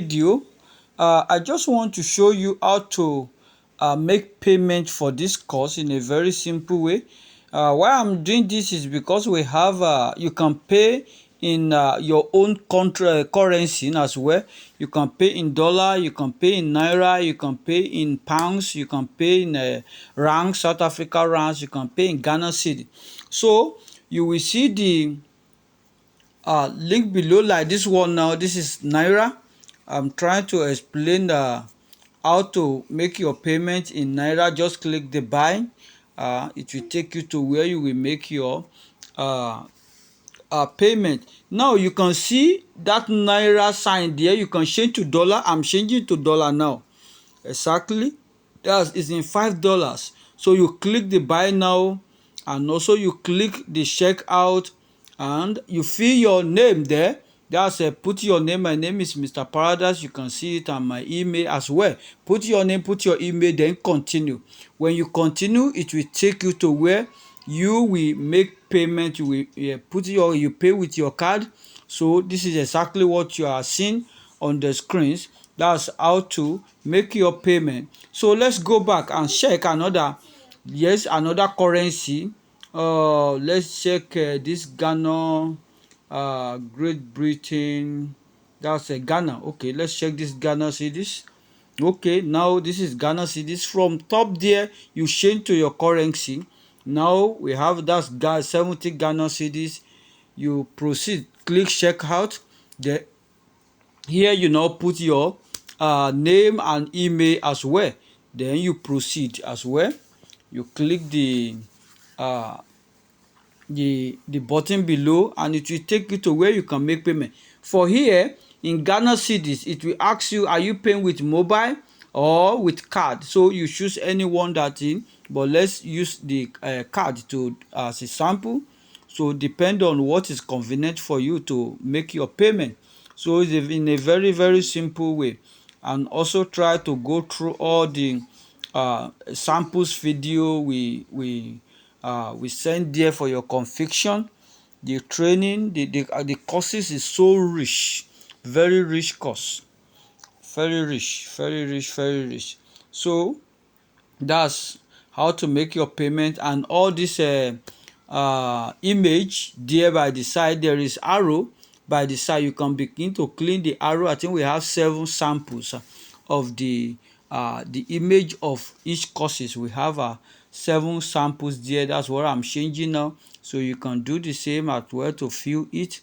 video. I just want to show you how to make payment for this course in a very simple way. Why I'm doing this is because we have you can pay in your own country currency as well. You can pay in dollar, you can pay in naira, you can pay in pounds, you can pay in rand, South Africa rands, you can pay in Ghana cedi. So you will see the link below like this one. Now this is naira. I'm trying to explain how to make your payment in naira. Just click the buy. It will take you to where you will make your payment. Now you can see that naira sign there. You can change to dollar. I'm changing to dollar now. Exactly, that is in $5. So you click the buy now, and also you click the check out, and you fill your name there. That's put your name. My name is Mr. Paradise. You can see it on my email as well. Put your name, put your email, then continue. When you continue, it will take you to where you will make payment. You will you pay with your card. So this is exactly what you are seeing on the screens. That's how to make your payment. So let's go back and check another currency. Let's check this Ghana, Great Britain. That's Ghana. Okay, let's check this Ghana cedis. Okay, now this is Ghana cedis. From top there, you change to your currency. Now we have that 70 Ghana cedis. You proceed, click checkout. The here you now put your name and email as well. Then you proceed as well. You click uh, the button below, and it will take you to where you can make payment. For here in Ghana cedis, it will ask you, are you paying with mobile or with card? So you choose any one that in, but let's use the card to as a sample. So depend on what is convenient for you to make your payment. So it's in a very simple way. And also try to go through all the samples video we send there for your conviction. The training, the courses is so rich, very rich course, very rich. So that's how to make your payment. And all this image there by the side, there is arrow by the side. You can begin to clean the arrow. I think we have 7 samples of the image of each courses. We have 7 samples there. That's what I'm changing now, so you can do the same as well to fill it.